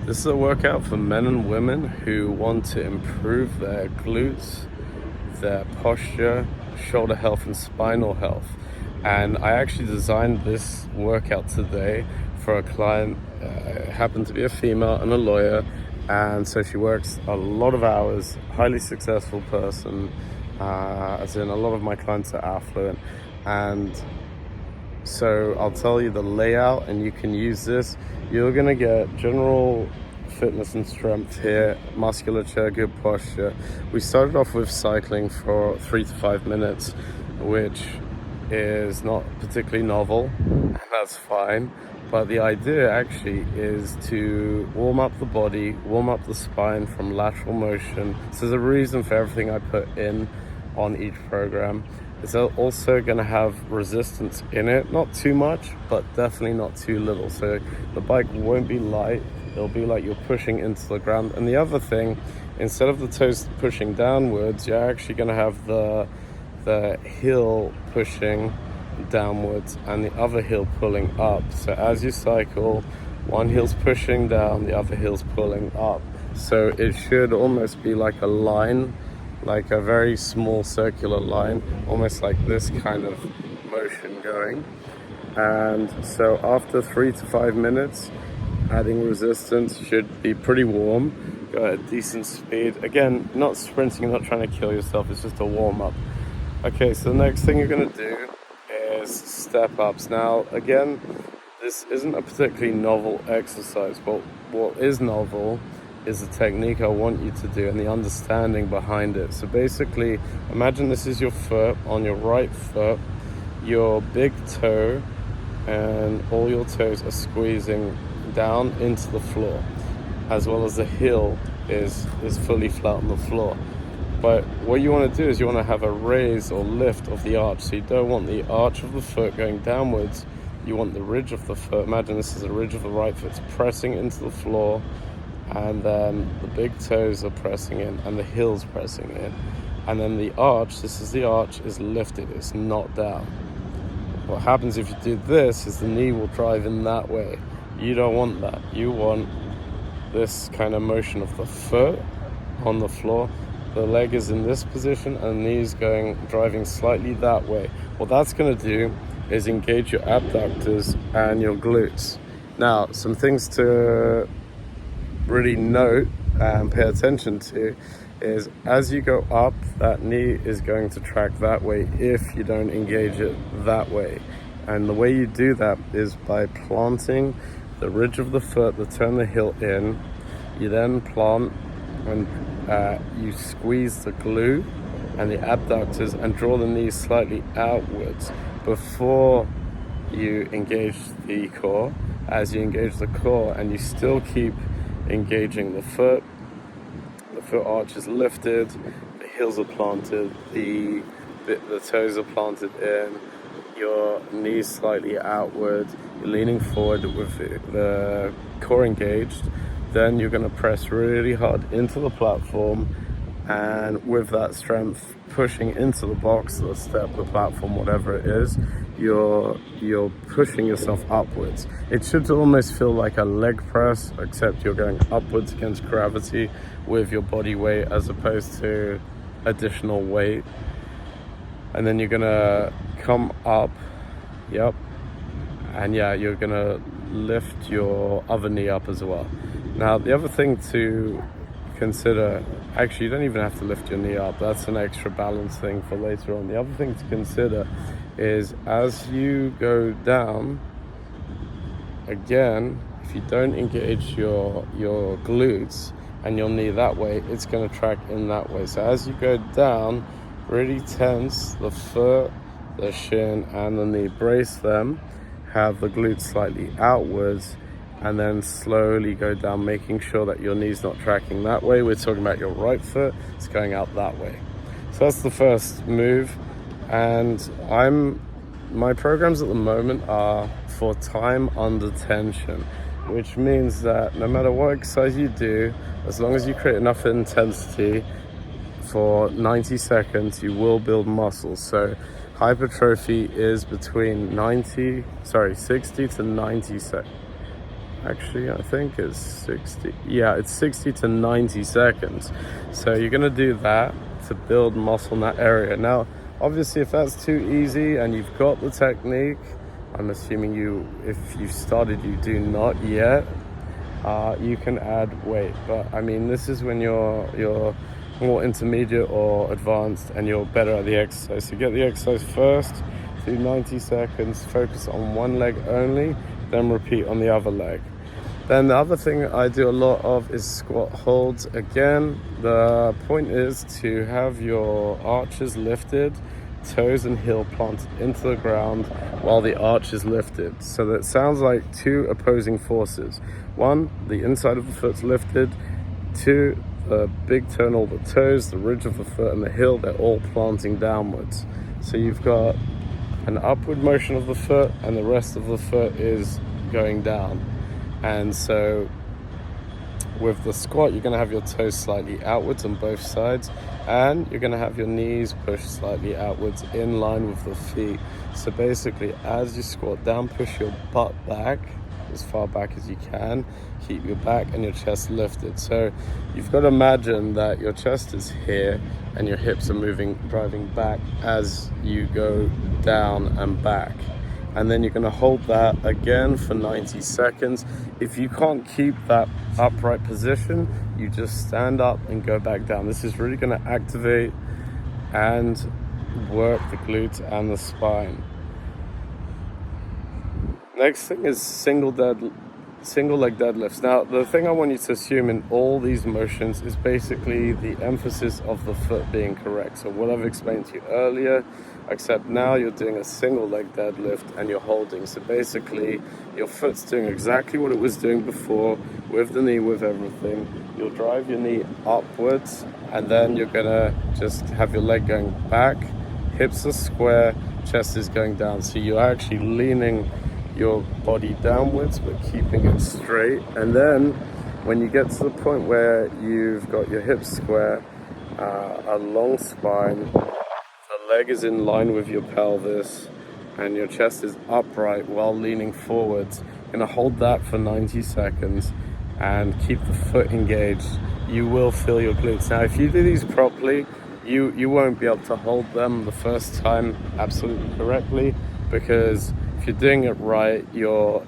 This is a workout for men and women who want to improve their glutes, their posture, shoulder health, and spinal health. And I actually designed this workout today for a client. Happened to be a female and a lawyer, and so she works a lot of hours, highly successful person, as in a lot of my clients are affluent. And so I'll tell you the layout, and you can use this. You're gonna get general fitness and strength here, musculature, good posture. We started off with cycling for 3 to 5 minutes, which is not particularly novel, and that's fine. But the idea actually is to warm up the body, warm up the spine from lateral motion. So there's a reason for everything I put in on each program. It's also going to have resistance in it, not too much, but definitely not too little. So the bike won't be light, it'll be like you're pushing into the ground. And the other thing, instead of the toes pushing downwards, you're actually going to have the heel pushing downwards and the other heel pulling up. So as you cycle, one heel's pushing down, the other heel's pulling up. So it should almost be like a line, like a very small circular line, almost like this kind of motion going. And so after 3 to 5 minutes, adding resistance should be pretty warm, go at a decent speed. Again, not sprinting, you're not trying to kill yourself, it's just a warm up. Okay, so the next thing you're going to do is step ups. Now, again, this isn't a particularly novel exercise, but what is novel is the technique I want you to do and the understanding behind it. So basically, imagine this is your foot. On your right foot, your big toe and all your toes are squeezing down into the floor, as well as the heel is fully flat on the floor. But what you want to do is you want to have a raise or lift of the arch. So you don't want the arch of the foot going downwards, you want the ridge of the foot. Imagine this is the ridge of the right foot. It's pressing into the floor, and then the big toes are pressing in and the heel's pressing in. And then the arch, this is the arch, is lifted, it's not down. What happens if you do this is the knee will drive in that way. You don't want that. You want this kind of motion of the foot on the floor. The leg is in this position and the knee's driving slightly that way. What that's going to do is engage your abductors and your glutes. Now, some things to really note and pay attention to is as you go up, that knee is going to track that way if you don't engage it that way. And the way you do that is by planting the ridge of the foot, turn the heel in. You then plant and you squeeze the glute and the abductors and draw the knees slightly outwards before you engage the core. As you engage the core and you still keep engaging the foot arch is lifted, the heels are planted, the toes are planted in, your knees slightly outward, you're leaning forward with the core engaged. Then you're going to press really hard into the platform, and with that strength pushing into the box, the step, the platform, whatever it is, you're pushing yourself upwards. It should almost feel like a leg press, except you're going upwards against gravity with your body weight as opposed to additional weight. And then you're gonna come up, yep, and yeah, you're gonna lift your other knee up as well. Now, the other thing to consider, actually, you don't even have to lift your knee up. That's an extra balance thing for later on. The other thing to consider is as you go down, again, if you don't engage your glutes and your knee that way, it's going to track in that way. So as you go down, really tense the foot, the shin, and the knee. Brace them, have the glutes slightly outwards, and then slowly go down, making sure that your knee's not tracking that way. We're talking about your right foot, it's going out that way. So that's the first move. And my programs at the moment are for time under tension, which means that no matter what exercise you do, as long as you create enough intensity for 90 seconds, you will build muscles. So hypertrophy is between 60 to 90 seconds. Actually, I think it's 60. Yeah, it's 60 to 90 seconds. So you're going to do that to build muscle in that area. Now, obviously, if that's too easy and you've got the technique, I'm assuming if you started, you do not yet, you can add weight. But I mean, this is when you're more intermediate or advanced and you're better at the exercise. So get the exercise first, do 90 seconds, focus on one leg only, then repeat on the other leg. Then the other thing I do a lot of is squat holds. Again, the point is to have your arches lifted, toes and heel planted into the ground while the arch is lifted. So that sounds like two opposing forces. One, the inside of the foot's lifted. Two, the big toe and all the toes, the ridge of the foot and the heel, they're all planting downwards. So you've got an upward motion of the foot and the rest of the foot is going down. And so with the squat, you're going to have your toes slightly outwards on both sides, and you're going to have your knees pushed slightly outwards in line with the feet. So basically, as you squat down, push your butt back as far back as you can. Keep your back and your chest lifted. So you've got to imagine that your chest is here and your hips are driving back as you go down and back. And then you're going to hold that again for 90 seconds. If you can't keep that upright position, you just stand up and go back down. This is really going to activate and work the glutes and the spine. Next thing is single leg deadlifts. Now, the thing I want you to assume in all these motions is basically the emphasis of the foot being correct. So what I've explained to you earlier, except now you're doing a single leg deadlift and you're holding. So basically, your foot's doing exactly what it was doing before, with the knee, with everything. You'll drive your knee upwards, and then you're gonna just have your leg going back, hips are square, chest is going down. So you're actually leaning your body downwards but keeping it straight. And then when you get to the point where you've got your hips square, a long spine, the leg is in line with your pelvis and your chest is upright while leaning forwards, you're going to hold that for 90 seconds and keep the foot engaged. You will feel your glutes. Now if you do these properly, you won't be able to hold them the first time absolutely correctly, because if you're doing it right, your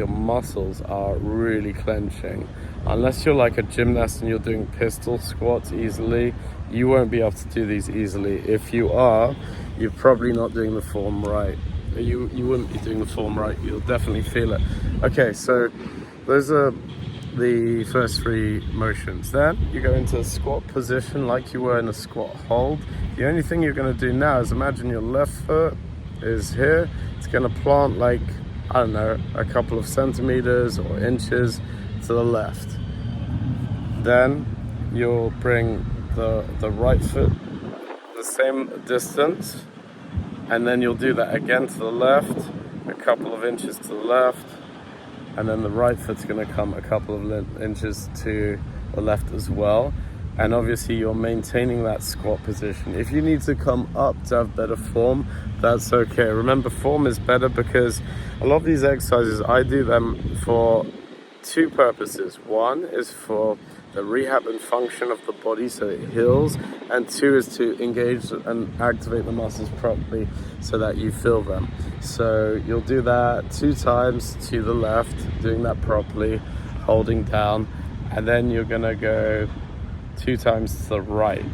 muscles are really clenching. Unless you're like a gymnast and you're doing pistol squats easily, you won't be able to do these easily. If you are, you're probably not doing the form right. You wouldn't be doing the form right. You'll definitely feel it. Okay, so those are the first three motions. Then you go into a squat position like you were in a squat hold. The only thing you're going to do now is imagine your left foot is here. It's going to plant like, I don't know, a couple of centimeters or inches to the left. Then you'll bring the right foot the same distance, and then you'll do that again to the left, a couple of inches to the left, and then the right foot's going to come a couple of inches to the left as well. And obviously you're maintaining that squat position. If you need to come up to have better form, that's okay. Remember, form is better because a lot of these exercises, I do them for two purposes. One is for the rehab and function of the body so it heals, and two is to engage and activate the muscles properly so that you feel them. So you'll do that 2 times to the left, doing that properly, holding down, and then you're gonna go 2 times to the right,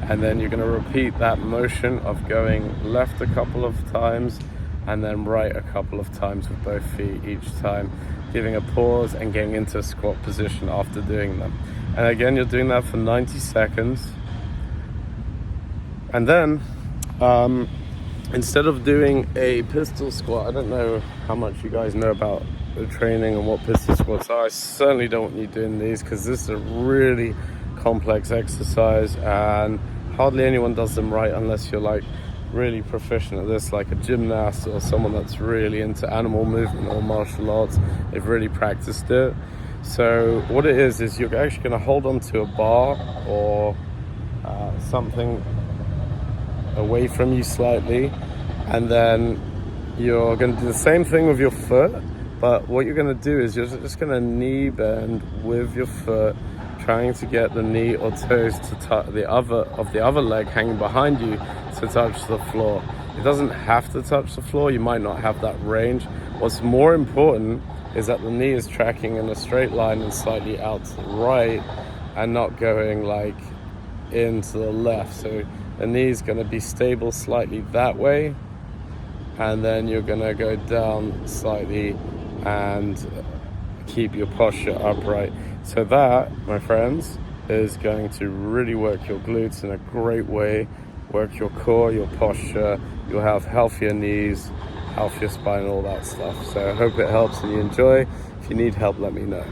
and then you're going to repeat that motion of going left a couple of times and then right a couple of times with both feet each time, giving a pause and getting into a squat position after doing them. And again, you're doing that for 90 seconds. And then instead of doing a pistol squat, I don't know how much you guys know about the training and what pistol squats are. I certainly don't want you doing these because this is a really complex exercise and hardly anyone does them right unless you're like really proficient at this, like a gymnast or someone that's really into animal movement or martial arts. They've really practiced it. So what it is you're actually going to hold on to a bar or something away from you slightly, and then you're going to do the same thing with your foot, But what you're going to do is you're just going to knee bend with your foot, trying to get the knee or toes to touch the other leg hanging behind you to touch the floor. It doesn't have to touch the floor. You might not have that range. What's more important is that the knee is tracking in a straight line and slightly out to the right, and not going like into the left. So the knee is going to be stable slightly that way, and then you're going to go down slightly and keep your posture upright. So that, my friends, is going to really work your glutes in a great way, work your core, your posture. You'll have healthier knees, healthier spine, all that stuff. So I hope it helps and you enjoy. If you need help, let me know.